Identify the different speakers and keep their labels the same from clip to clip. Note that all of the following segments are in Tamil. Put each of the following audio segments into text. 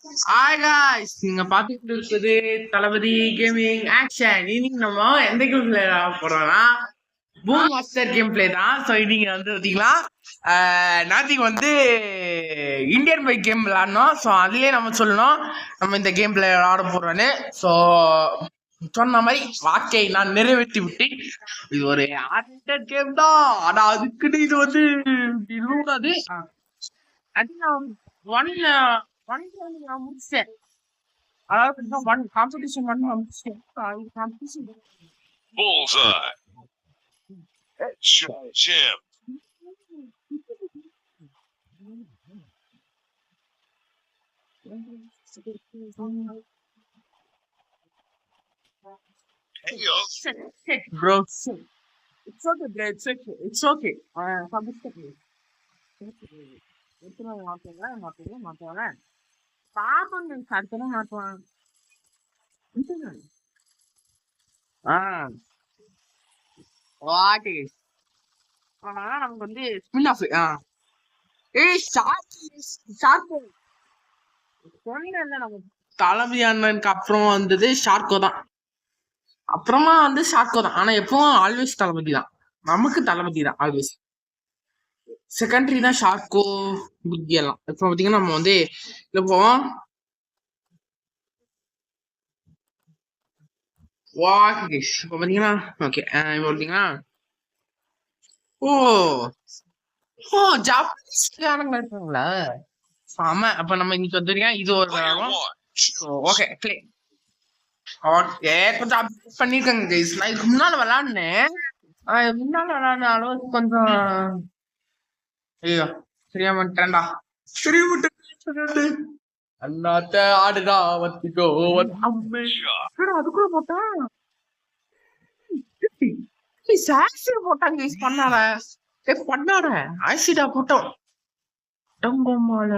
Speaker 1: ஹாய் காய்ஸ், நீங்க பாத்துட்டு இருக்குது தளபதி கேமிங் ஆக்ஷன். இன்னைக்கு நம்ம எந்த கேம் பிளே போறோம்னா பூம் மாஸ்டர் கேம் பிளே தான். ஸோ இன்னைக்கு வந்து பார்த்தீங்களா நாத்திக்கு வந்து இந்தியன் பைக் கேம் விளாடணும். ஸோ அதுலயே நம்ம சொல்லணும் நம்ம இந்த கேம் பிளே விளாட போறோன்னு. ஸோ சொன்ன மாதிரி வாக்கை நான் நிறைவேற்றி விட்டேன். இது ஒரு ஆர்டர் கேம் தான், ஆனா அதுக்குன்னு இது வந்து கூடாது. அது நான் ஒன் ஒன் நான் முடிச்சேன். அதாவது ஒன் காம்படிஷன் ஒன் முடிச்சேன். Competition
Speaker 2: Bullseye. Headshot Jim. Hey yo.
Speaker 1: bro, it's okay, bro. It's okay. எத்தனை மாட்டேன் பாப்பங்க சத்தனை மாட்டுவான். ஓகே, நமக்கு வந்து ஸ்பின் ஆஃப் நம்ம தளபதி அண்ணனுக்கு அப்புறம் வந்தது ஷார்கோ தான். அப்புறமா வந்து ஷார்கோ தான். ஆனா எப்பவும் ஆல்வேஸ் தளபதி தான். நமக்கு தளபதி தான் ஆல்வேஸ். செகண்டரி தான் ஷார்கோ புத்தி எல்லாம். இப்போ பார்த்தீங்கன்னா நம்ம வந்து இதில் போவோம். ஓகே, இப்போ பார்த்தீங்கன்னா ஓகே இப்போ பார்த்தீங்கன்னா ஓ ஓ ஜாப்பனீஸ்காரங்க இருக்காங்களா? ஆமா, அப்ப நம்ம இன்னைக்கு வந்துருக்கோம். இது ஒரு ஓகே ப்ளே. ஓகே, கொஞ்சம் அப்டேட் பண்ணிருக்காங்க கைஸ். நான் இதுக்கு முன்னால விளாடுனேன். முன்னால அளவுக்கு கொஞ்சம் ஐயோ சரியா மாட்டேன்டா. சரியா மாட்டேன். அண்ணாத்த ஆடுடா வத்திக்கோ அதுக்குள்ள போட்டான். ஆசிட் போட்டாங்க கைஸ். பண்ணாட ஆசிடா போட்டோம். அடங்கோமால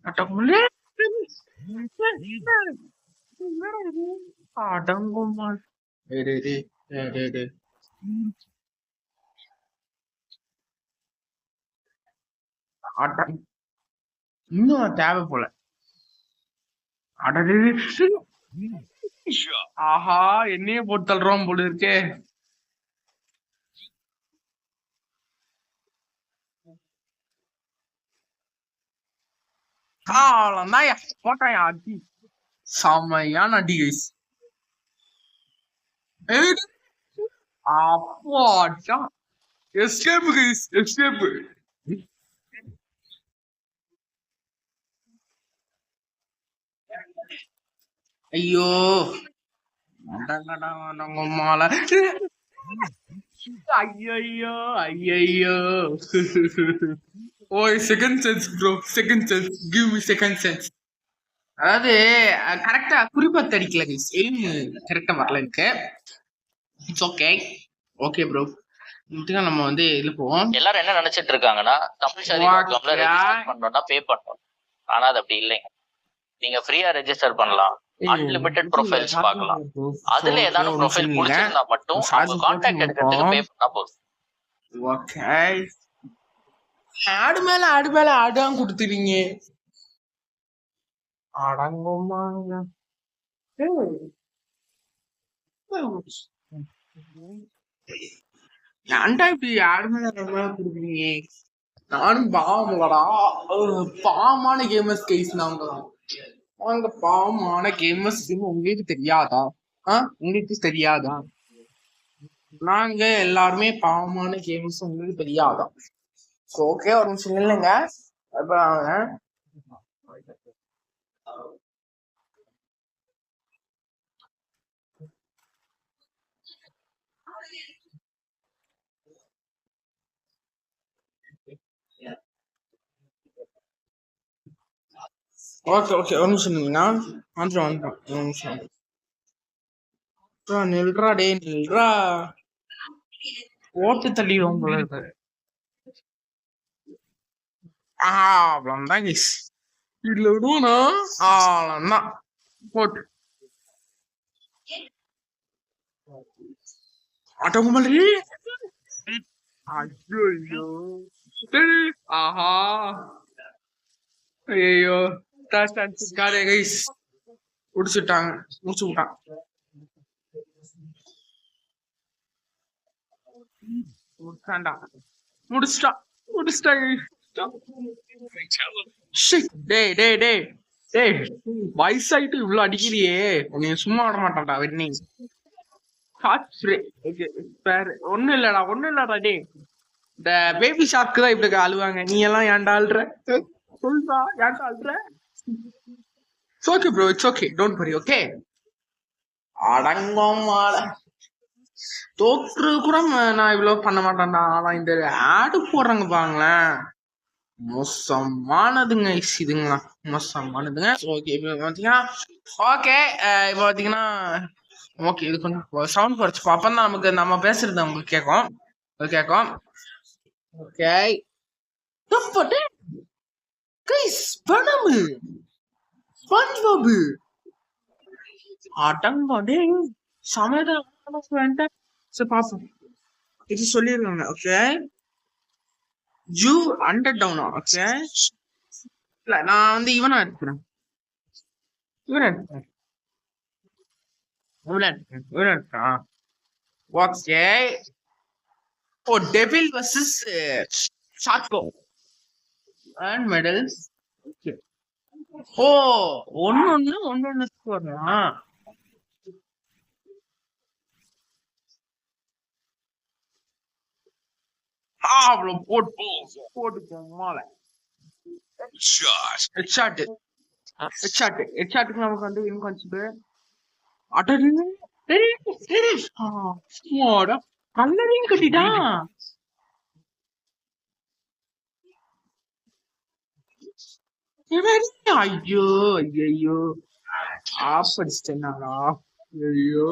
Speaker 1: அடங்குலே அடங்கோமால் இன்னும் தேவை போல. ஆஹா, என்னையே போட்டு தள்ளுறோம் போல இருக்கே. போட்டாயா அடி, செம்மையான அடி கைஸ். அப்பா எஸ்கேப் கைஸ், எஸ்கேப். ஐயோ மாலை. ஐயோ ஐயோ. ஓய் second sense bro, second sense, give me second sense. அதாவது கரெக்டா குறிப்பாத்து அடிக்கல கைஸ், எய்ம் கரெக்டா வரல எனக்கு. It's okay. ஓகே ப்ரோ, நம்ம வந்து இதுல போவோம்.
Speaker 3: எல்லாரும் என்ன நினைச்சிட்டு இருக்காங்கன்னா தமிழ்சாரி ரெஜிஸ்டர் பண்ணோம்னா பே பண்ணணும். ஆனா அது அப்படி இல்லைங்க. நீங்க ஃப்ரீயா ரெஜிஸ்டர் பண்ணலாம், அன்லிமிட்டெட் ப்ரொஃபைல்ஸ் பார்க்கலாம். அதுல ஏதாவது ப்ரொஃபைல் பிடிச்சிருந்தா மட்டும் அவங்க கான்டாக்ட் எடுக்கிறதுக்கு பே பண்ணா போதும்.
Speaker 1: ஓகே, ஆடு மேல ஆடான் கொடுத்துறீங்க. அடங்குமாங்க. ஏன்டா இப்படி ஆடு மேல கொடுக்குறீங்க? நானும் பாவம்லடா, பாவமான கேமர்ஸ் கைஸ். நாங்க பாவமான கேமர்ஸ். உங்களுக்கு தெரியாதா? உங்களுக்கு தெரியாதா? நாங்க எல்லாருமே பாவமான கேமர்ஸ், உங்களுக்கு தெரியாதா? ஓகே, ஒரு நிமிஷம் இல்லைங்க. ஓகே ஓகே, ஒரு நிமிஷம் இல்லைங்கண்ணா. வந்துடும் ஒரு நிமிஷம். நில்றா டே, நில்றா. ஓட்டு தள்ளிடுவோம் போல இருக்கு. அவ்வளவுதான் கைஸ். இதுல விடுவோம்னா அவ்வளவுதான் போட்டு ஆட்டோமொபைல். ஐயோ, ஆஹா ஐயோ கைஸ் முடிச்சு விட்டான் வயசாயிட்டு இவ்வளவு அடிக்கிறியே நீ சும்மா விட மாட்டான்டா வெண்ணி ஒண்ணு இல்லடா டே இந்த பேபி ஷார்க்கு தான் இப்படி அழுவாங்க நீ எல்லாம் ஏன்டா அழுற சொல்றா ஏன்டா அழுற okay bro it's okay don't worry okay அடங்கமாட தோற்று கூட நான் இவ்வளவு பண்ண மாட்டேன்டா ஆனா இந்த ஆடு போடுறாங்க பாருங்களேன் மோசமானதுங்க இதுங்களா மோசமானதுங்க ஓகே இப்போ பாத்தீங்கன்னா ஓகே இப்போ பாத்தீங்கன்னா ஓகே இது கொஞ்சம் சவுண்ட் குறைச்சு அப்பதான் நமக்கு நம்ம பேசுறது உங்களுக்கு கேட்கும் ஓகே கைஸ் பணமு ஸ்பான்ஜ்பாப் அடங்கடே சமயத்துல சரி பாப்போம் இது சொல்லிருக்காங்க ஓகே ஜூ அண்டர் டவுனா ஓகே இல்ல நான் வந்து இவனா எடுத்துக்கிறேன் ஓகே ஓ டெவில் வர்சஸ் ஷார்கோ அண்ட் மெடல்ஸ் ஓகே ஓ ஒன்னு வரலாம் அவ்வளோ போட்டு மாலை ஹெட்ஷாட்டுக்கு நமக்கு வந்து இன்னும் கொஞ்சம் கல்லறையும் கட்டிட்டான் ஐயோ ஆப்படிச்சிட்டேனாடா ஐயோ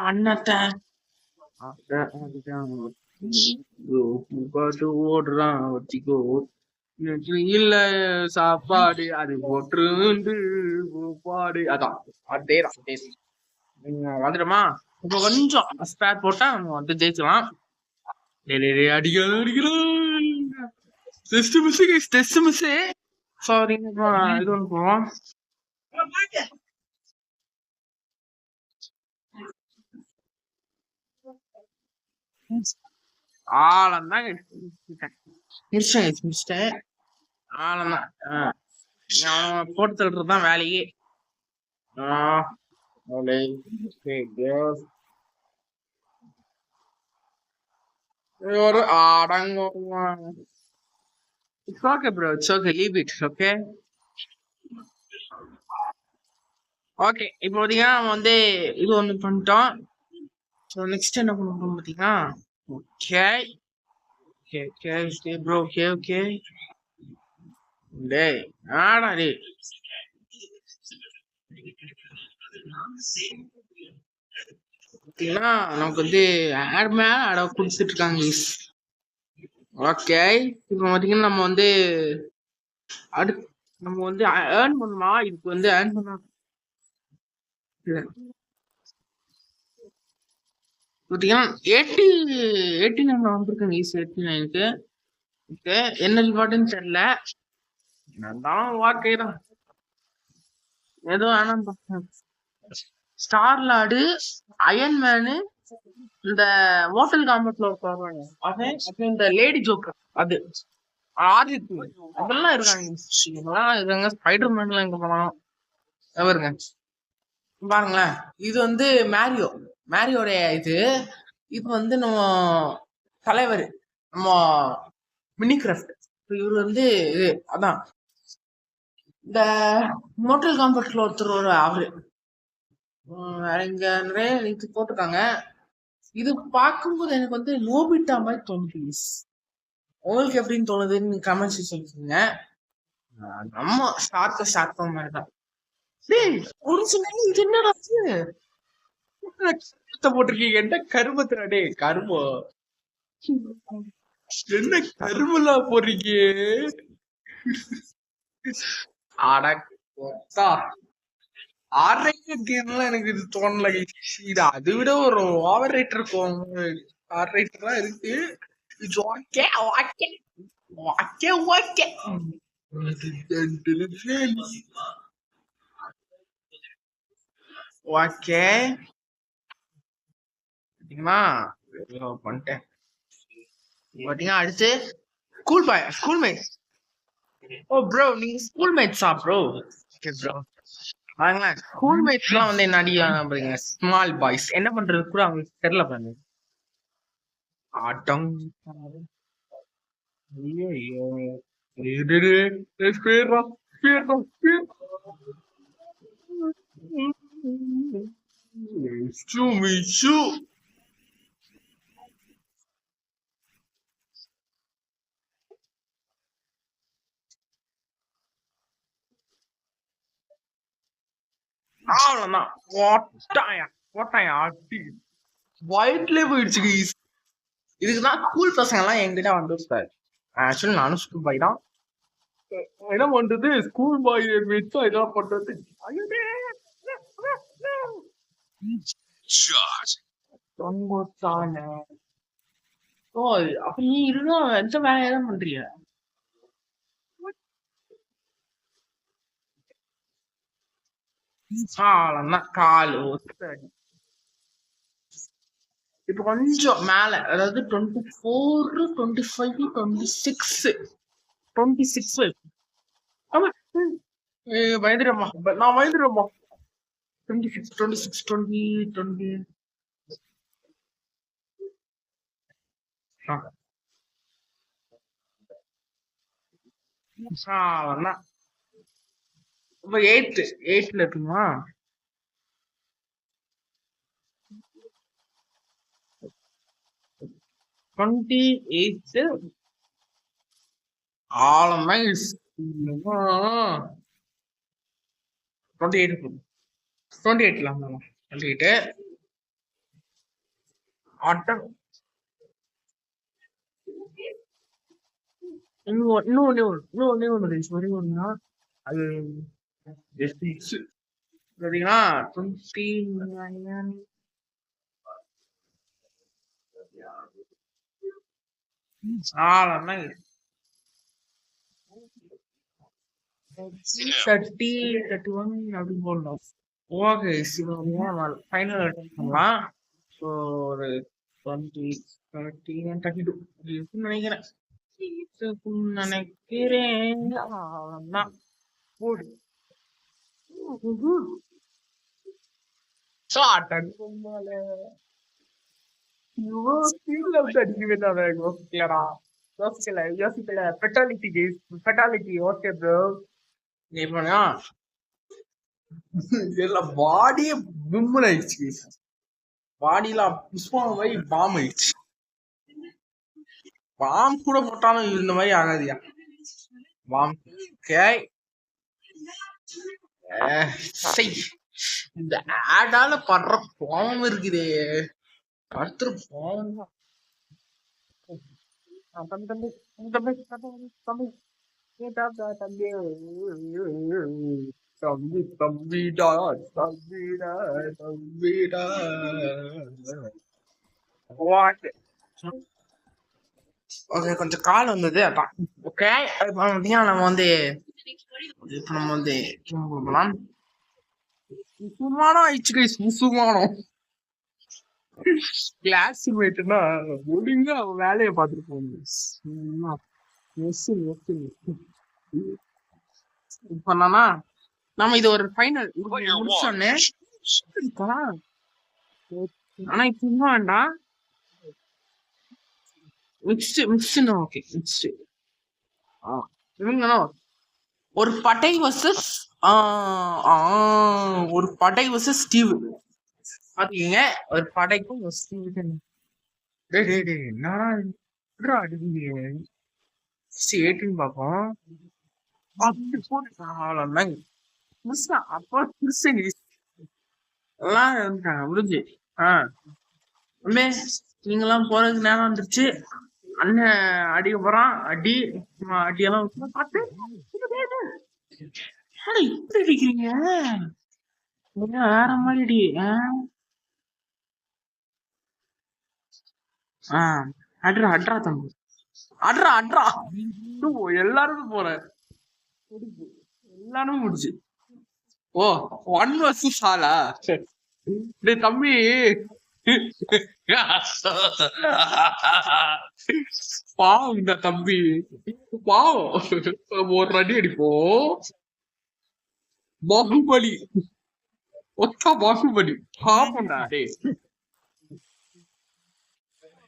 Speaker 1: அண்ணத்த ஓடுறான் வச்சுக்கோ இல்ல சாப்பாடு அது போட்டு பாடு அதான் அதேதான் வந்துடுமா இப்போ கொஞ்சம் ஸ்பேர் போட்டா நம்ம வந்து ஜெயிச்சலாம் சாரி இது ஒன்று போவோம் ஆழம்தான் முடிச்சிட்டேன் ஆழம்தான் போட்டு தள்ளுறதுதான் வேலையே ஒரு அடங்கும் it's okay bro it's okay leave it okay okay இப்போ பாத்தீங்கன்னா நம்ம வந்து இது ஒண்ணு பண்ணிட்டோம் ஸோ நெக்ஸ்ட் என்ன பண்ண போறோம் பாத்தீங்கன்னா ஓகே ப்ரோ ஓகே டேய் ஆடா டேய் பாத்தீங்கன்னா நமக்கு வந்து ஆட் மேல ஆட கொடுத்துட்டு இருக்காங்க ஓகே இப்போ பாத்தீங்கன்னா நம்ம வந்து அடுத்து நம்ம வந்து ஏர்ன் பண்ணுமா இதுக்கு வந்து ஏர்ன் பண்ண பாத்தீங்கன்னா 89 வந்திருக்காங்க ஈஸ் 89க்கு ஓகே என்ன ரிவார்டுன்னு தெரியல இருந்தாலும் ஓகே தான் ஏதோ வேணாம் ஸ்டார் லார்டு அயன்மேனு இந்த மோட்டல் காம்பட்ல வருவாங்க அப்புறம் இந்த லேடி ஜோக்கர் அது அதெல்லாம் இருக்காங்க ஸ்பைடர் மேன்லாம் எங்க போனோம் எவருங்க பாருங்களேன் இது வந்து மேரியோடைய இது வந்து நம்ம தலைவர் நம்ம மினிகிராஃப்ட் இவரு வந்து இது அதான் இந்த மோட்டல் காம்பட்ல ஒருத்தர் அவரு வேற இங்க நிறைய இது போட்டிருக்காங்க இது பார்க்கும்போது எனக்கு வந்து நோபிட்டா மாதிரி தோணுது உங்களுக்கு எப்படின்னு தோணுதுன்னு கமெண்ட் சொல்லிருக்கீங்க நம்ம ஸ்டார்ட் மாதிரிதான் ஒரு சின்ன இது என்னடா போட்டிருக்கீங்க என்ன கருமத்துடா டே கருமம் என்ன கருமெல்லாம் போடுறீங்க எனக்கு இது தோணல இது அதை விட ஒரு ஓவர் ரைட்டர் இருக்கும் ஆர் ரைட்டர் தான் இருக்கு ஓகே ஓகே. ஓகே பாத்தீங்களா பண்ணிட்டேன். பாத்தீங்கன்னா அடுத்து ஸ்கூல் மேட்ஸ். ஓ ப்ரோ நீங்க ஸ்கூல் மேட்ஸா ப்ரோ? Okay bro. பாருங்களேன் ஸ்கூல் மேட்ஸ்லாம் வந்து என்ன அடிக்கிறாங்க பாருங்க, ஸ்மால் பாய்ஸ் என்ன பண்றது கூட அவங்களுக்கு தெரியல பாருங்க. ஆட்டம் ஐயோ அவ்வளவுதான். போட்டாயா அடி வயிற்றுலயே போயிடுச்சு guys. இதுக்குதான் ஸ்கூல் பசங்க எல்லாம் என்கிட்ட வந்து சார். ஆக்சுவலி நானும் ஸ்கூல் பாய் தான். என்ன பண்றது ஸ்கூல் பாய் வச்சா இதெல்லாம் பண்றது.
Speaker 2: Shot.
Speaker 1: ஓ அப்ப நீ இன்னும் எந்த வேலையை தான் பண்றீங்க? கால் இப்ப கொஞ்சம் மேல அதாவது 24 25 26 ஆமா பயந்துடுமா நான் பயந்துடுமா 26 20 20 இப்ப 8ல இருக்குமா? 28 ஆலமைஸ் 28 28 28 ஆட்டம். இன்னொன்னு அது பார்த்தீங்கன்னா 29 ஆலமைஸ் 30 31 அப்படி போடணும். ஓகே ஃபைனல் அட்டன் பண்ணலாம். ஸோ ஒரு 20 30 32 இருக்குன்னு நினைக்கிறேன். நினைக்கிறேன் அவ்வளவுதான். போடு ஷார்ட் அடிக்கும்போது யோசிக்கல பெட்டாலிட்டி ஓகே ப்ரோ. பாடியே பிம்மன் ஆயிடுச்சு. பாடியெல்லாம் புஷ்பம் மாதிரி பாம் ஆயிடுச்சு. பாம் கூட போட்டாலும் இந்த மாதிரி ஆகாதியா பாம். இந்த ஆடால படுற பாவம் இருக்குதே அடுத்து பாவம் தான். ஓகே கொஞ்சம் கால் வந்தது அதான். ஓகே நம்ம வந்து இப்ப நம்ம வந்து போகலாம். முசுமானம் ஆயிடுச்சு கைஸ். முசுமானம் கிளாஸ்மேட்னா ஒழுங்கா வேலையை பார்த்துட்டு போகணும். இப்ப நம்ம இது ஒரு ஃபைனல் முடிச்சோன்னே ஆனா இப்ப இன்னும் வேண்டாம். ஓகே ஒரு பட்டை வர்சஸ் ஸ்டீவ் பாத்தீங்க. ஒரு படைக்கும் பாப்போம். அப்ப முடிஞ்சு நீங்கெல்லாம் போறதுக்கு நேரம் வந்துருச்சு. அண்ணன் அடிக்க போறான். அடியெல்லாம் பார்த்து இப்படி அடிக்கிறீங்க வேற மாதிரி அடி. அட்ரா தம்பி அட்ரா அட்ரா எல்லாரும் போறேன் எல்லாரும் முடிச்சு ஓ 1 versus ஆலா டேய் தம்பி பாவம் இந்த தம்பி பாவம் ஒரு அடி அடிப்போம் பாகுபலி ஒத்தா பாகுபலி பாப்பண்டா டேய்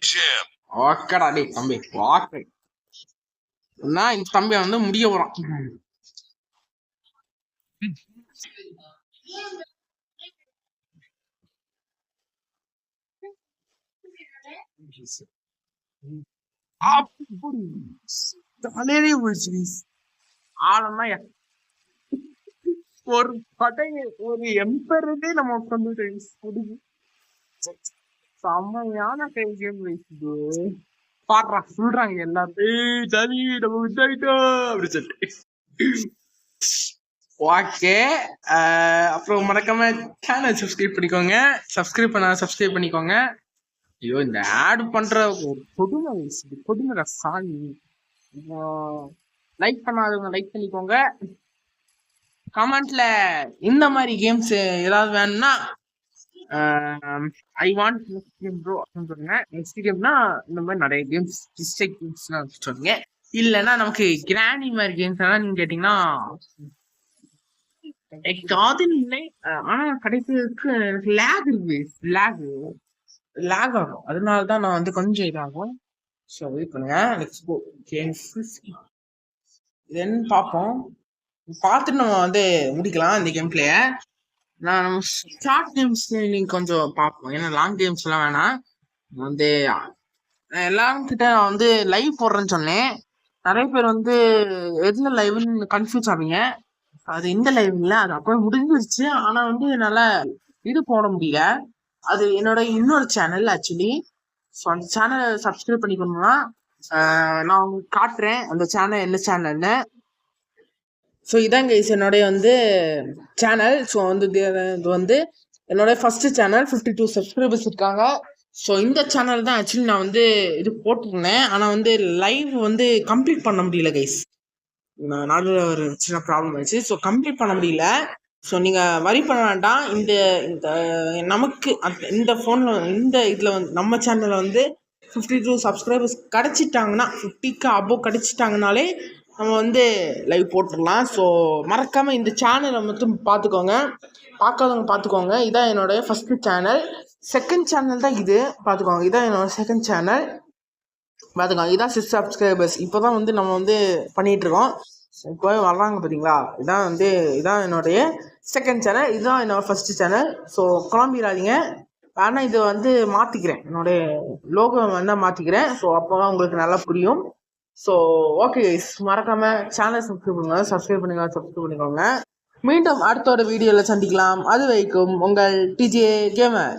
Speaker 2: Jim.
Speaker 1: ஓகேடா டேய் தம்பி ஓகே நான் இந்த தம்பி வந்து முடிய போறான் தலையிலே போயிடுச்சு ஆளம்னா ஒரு படையை ஒரு எம்பரே நம்ம கொண்டு செம்மையான கேம் வைக்குது பாடுறா சொல்றாங்க எல்லாரும் சரி நம்ம விட்டாயிட்டோம் அப்படி சொல்லிட்டு ஓகே அப்புறம் மறக்காம சேனல் சப்ஸ்கிரைப் பண்ணிக்கோங்க சப்ஸ்கிரைப் பண்ணிக்கோங்க ஐயோ இந்த ஆட் பண்ற கொடுமை சாமி லைக் பண்ணாதவங்க லைக் பண்ணிக்கோங்க கமெண்ட்ல இந்த மாதிரி கேம்ஸ் ஏதாவது வேணும்னா ஐ வாண்ட் கேம் ப்ரோ அப்படின்னு சொல்லுங்க நெக்ஸ்ட் கேம்னா இந்த மாதிரி நிறைய கேம்ஸ் டிஸ்ட்ரிக்ட் கேம்ஸ்லாம் சொல்லுங்க இல்லைன்னா நமக்கு கிராணி மாதிரி கேம்ஸ் எல்லாம் நீங்க கேட்டீங்கன்னா இல்லை ஆனா கடைசிக்கு எனக்கு லேக் இருக்கு லேக் ஆகும் அதனாலதான் நான் வந்து கொஞ்சம் இதாகும் ஸோ வெயிட் பண்ணுங்க நெக்ஸ்ட் கேம்ஸ் இதுன்னு பார்ப்போம் பார்த்துட்டு நம்ம வந்து முடிக்கலாம் இந்த கேம் பிளேய நான் நம்ம ஷார்ட் கேம்ஸ் நீங்க கொஞ்சம் பார்ப்போம் ஏன்னா லாங் கேம்ஸ் எல்லாம் வேணாம் வந்து எல்லாரும் கிட்ட நான் வந்து லைவ் போடுறேன்னு சொன்னேன் நிறைய பேர் வந்து எதுல லைவ்னு கன்ஃபியூஸ் ஆவீங்க அது இந்த லைவ் இல்லை அது அப்போ முடிஞ்சிருச்சு ஆனா வந்து என்னால இது போட முடியல அது என்னோட இன்னொரு சேனல் ஆக்சுவலி ஸோ அந்த சேனலை சப்ஸ்கிரைப் பண்ணிக்கணும்னா நான் உங்களுக்கு காட்டுறேன் அந்த சேனல் என்ன சேனல்னு ஸோ இதாங்க என்னுடைய வந்து சேனல் ஸோ வந்து இது வந்து என்னோட ஃபர்ஸ்ட் சேனல் 52 சப்ஸ்கிரைபர்ஸ் இருக்காங்க ஸோ இந்த சேனல் தான் ஆக்சுவலி நான் வந்து இது போட்டிருந்தேன் ஆனால் வந்து லைவ் வந்து கம்ப்ளீட் பண்ண முடியல கைஸ் நடுவில் ஒரு சின்ன ப்ராப்ளம் ஆயிடுச்சு ஸோ கம்ப்ளீட் பண்ண முடியல ஸோ நீங்கள் வரி பண்ண வேண்டாம் இந்த நமக்கு இந்த ஃபோனில் இந்த இதில் வந்து நம்ம சேனலில் வந்து 52 சப்ஸ்கிரைபர்ஸ் கிடச்சிட்டாங்கன்னா 50க்கு அபோவ் கிடச்சிட்டாங்கனாலே நம்ம வந்து லைவ் போட்டுடலாம் ஸோ மறக்காமல் இந்த சேனலை மட்டும் பார்க்காதவங்க பார்த்துக்கோங்க இதான் என்னோடய ஃபஸ்ட்டு சேனல் செகண்ட் சேனல் தான் இது பார்த்துக்கோங்க இதான் என்னோட செகண்ட் சேனல் பார்த்துக்கோங்க இதான் 6 சப்ஸ்கிரைபர்ஸ் இப்போ தான் வந்து நம்ம வந்து பண்ணிகிட்ருக்கோம் இப்போ வர்றாங்க பார்த்தீங்களா இதான் என்னுடைய செகண்ட் சேனல் இதுதான் என்னோட ஃபஸ்ட்டு சேனல் ஸோ குழம்பிடாதீங்க ஆனால் இதை வந்து மாற்றிக்கிறேன் என்னுடைய லோகோ வந்து மாற்றிக்கிறேன் ஸோ அப்போ தான் உங்களுக்கு நல்லா புரியும் ஸோ ஓகே மறக்காமல் சேனல் சப்ஸ்கிரைப் பண்ணிக்கோங்க மீண்டும் அடுத்த ஒரு வீடியோவில் சந்திக்கலாம் அது வரைக்கும் உங்கள் டிஜே கேமர்